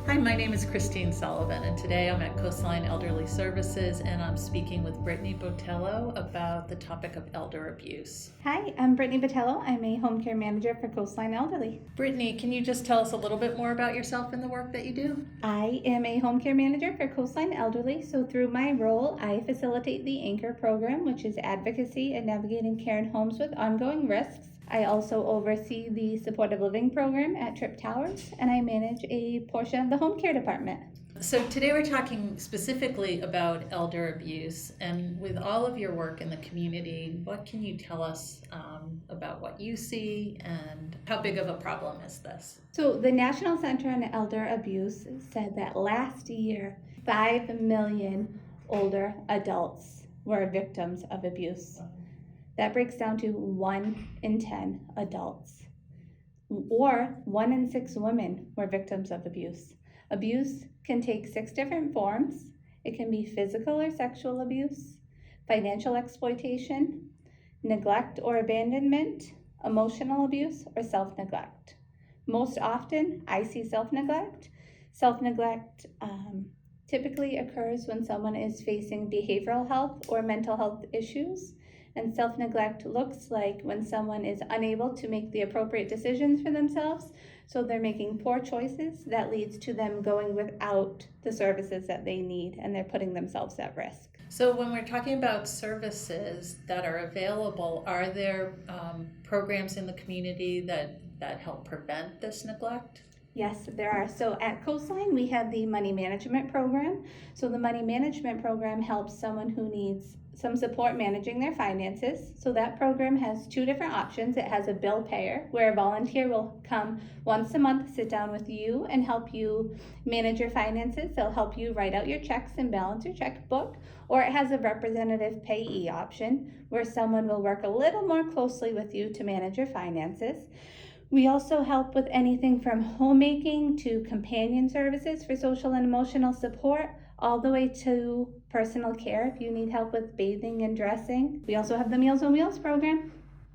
Hi, my name is Christine Sullivan, and today I'm at Coastline Elderly Services, and I'm speaking with Brittany Botello about the topic of elder abuse. Hi, I'm Brittany Botello. I'm a home care manager for Coastline Elderly. Brittany, can you just tell us a little bit more about yourself and the work that you do? I am a home care manager for Coastline Elderly, so through my role, I facilitate the ANCHOR program, which is Advocacy and Navigating Care in Homes with Ongoing Risks. I also oversee the supportive living program at Trip Towers, and I manage a portion of the home care department. So today we're talking specifically about elder abuse, and with all of your work in the community, what can you tell us about what you see and how big of a problem is this? So the National Center on Elder Abuse said that last year, 5 million older adults were victims of abuse. That breaks down to 1 in 10 adults, or 1 in 6 women were victims of abuse. Abuse can take 6 different forms. It can be physical or sexual abuse, financial exploitation, neglect or abandonment, emotional abuse, or self-neglect. Most often, I see self-neglect. Self-neglect typically occurs when someone is facing behavioral health or mental health issues. And self-neglect looks like when someone is unable to make the appropriate decisions for themselves, so they're making poor choices that leads to them going without the services that they need, and they're putting themselves at risk. So when we're talking about services that are available, are there programs in the community that help prevent this neglect? Yes, there are. So at Coastline, we have the money management program. So the money management program helps someone who needs some support managing their finances. So that program has 2 different options. It has a bill payer, where a volunteer will come once a month, sit down with you and help you manage your finances. They'll help you write out your checks and balance your checkbook. Or it has a representative payee option, where someone will work a little more closely with you to manage your finances. We also help with anything from homemaking to companion services for social and emotional support, all the way to personal care if you need help with bathing and dressing. We also have the Meals on Wheels program.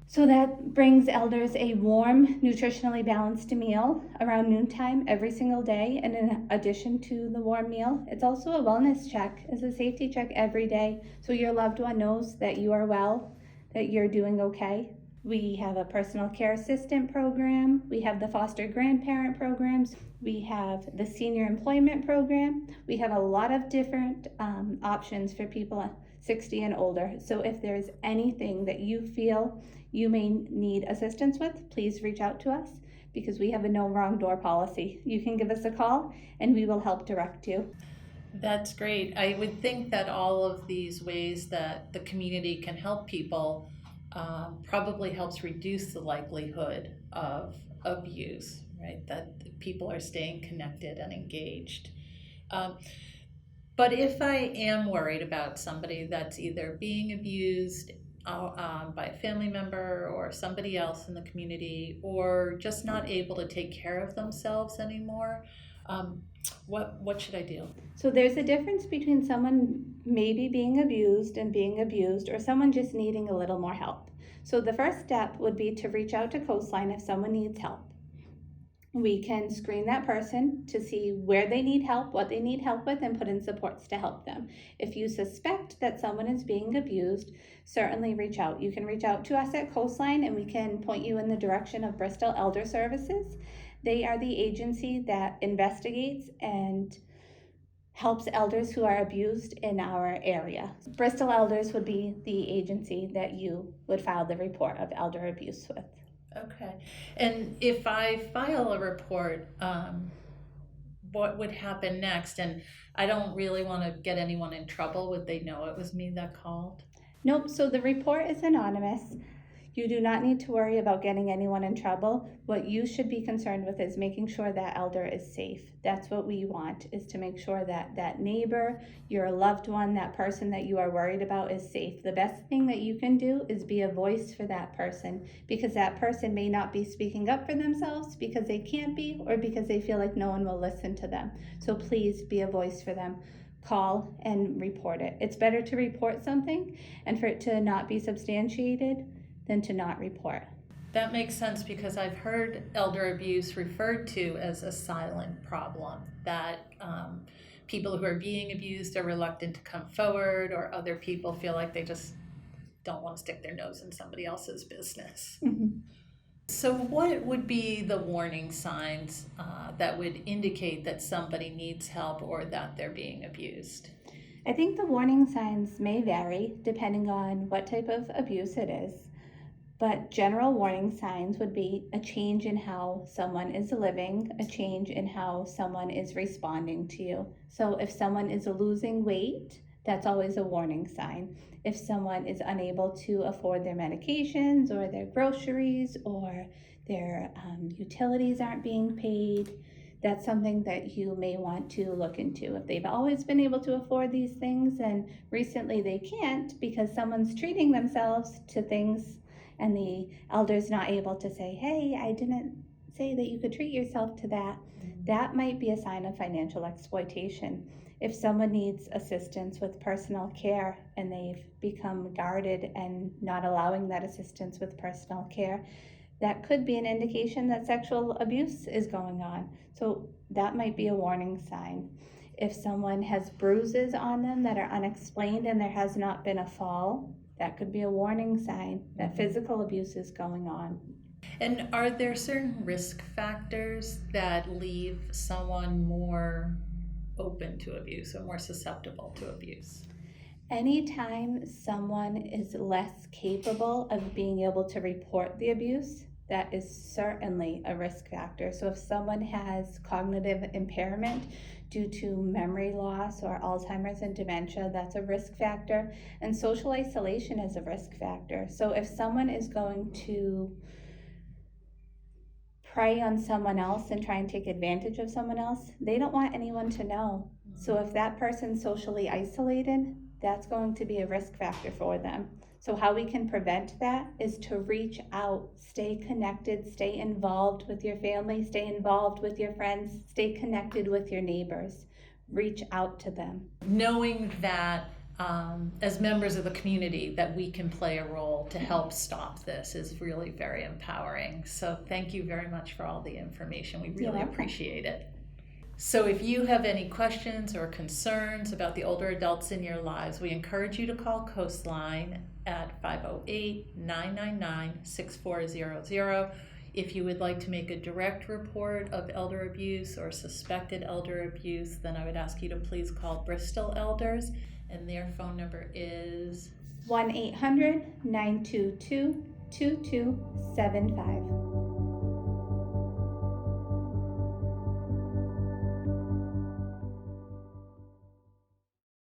So that brings elders a warm, nutritionally balanced meal around noontime every single day. And in addition to the warm meal, it's also a wellness check. It's a safety check every day, so your loved one knows that you are well, that you're doing okay. We have a personal care assistant program. We have the foster grandparent programs. We have the senior employment program. We have a lot of different options for people 60 and older. So if there's anything that you feel you may need assistance with, please reach out to us, because we have a no wrong door policy. You can give us a call and we will help direct you. That's great. I would think that all of these ways that the community can help people probably helps reduce the likelihood of abuse, right? That people are staying connected and engaged. But if I am worried about somebody that's either being abused by a family member or somebody else in the community, or just not able to take care of themselves anymore, what should I do? So there's a difference between someone maybe being abused and being abused, or someone just needing a little more help. So the first step would be to reach out to Coastline if someone needs help. We can screen that person to see where they need help, what they need help with, and put in supports to help them. If you suspect that someone is being abused, certainly reach out. You can reach out to us at Coastline and we can point you in the direction of Bristol Elder Services. They are the agency that investigates and helps elders who are abused in our area. Bristol Elders would be the agency that you would file the report of elder abuse with. Okay. And if I file a report, what would happen next? And I don't really want to get anyone in trouble. Would they know it was me that called? Nope, so the report is anonymous. You do not need to worry about getting anyone in trouble. What you should be concerned with is making sure that elder is safe. That's what we want, is to make sure that that neighbor, your loved one, that person that you are worried about is safe. The best thing that you can do is be a voice for that person, because that person may not be speaking up for themselves because they can't be, or because they feel like no one will listen to them. So please be a voice for them. Call and report it. It's better to report something and for it to not be substantiated than to not report. That makes sense because I've heard elder abuse referred to as a silent problem, that people who are being abused are reluctant to come forward, or other people feel like they just don't want to stick their nose in somebody else's business. Mhm. So what would be the warning signs that would indicate that somebody needs help or that they're being abused? I think the warning signs may vary depending on what type of abuse it is, but general warning signs would be a change in how someone is living, a change in how someone is responding to you. So if someone is losing weight, that's always a warning sign. If someone is unable to afford their medications or their groceries, or their utilities aren't being paid, that's something that you may want to look into. If they've always been able to afford these things and recently they can't because someone's treating themselves to things and the elder's not able to say, hey, I didn't say that you could treat yourself to that, that might be a sign of financial exploitation. If someone needs assistance with personal care and they've become guarded and not allowing that assistance with personal care, that could be an indication that sexual abuse is going on. So that might be a warning sign. If someone has bruises on them that are unexplained and there has not been a fall, that could be a warning sign that physical abuse is going on. And are there certain risk factors that leave someone more open to abuse or more susceptible to abuse? Anytime someone is less capable of being able to report the abuse, that is certainly a risk factor. So if someone has cognitive impairment due to memory loss or Alzheimer's and dementia, that's a risk factor. And social isolation is a risk factor. So if someone is going to prey on someone else and try and take advantage of someone else, they don't want anyone to know. So if that person's socially isolated, that's going to be a risk factor for them. So how we can prevent that is to reach out, stay connected, stay involved with your family, stay involved with your friends, stay connected with your neighbors. Reach out to them. Knowing that as members of the community that we can play a role to help stop this is really very empowering. So thank you very much for all the information. We really appreciate it. So if you have any questions or concerns about the older adults in your lives, we encourage you to call Coastline at 508-999-6400. If you would like to make a direct report of elder abuse or suspected elder abuse, then I would ask you to please call Bristol Elders, and their phone number is 1-800-922-2275.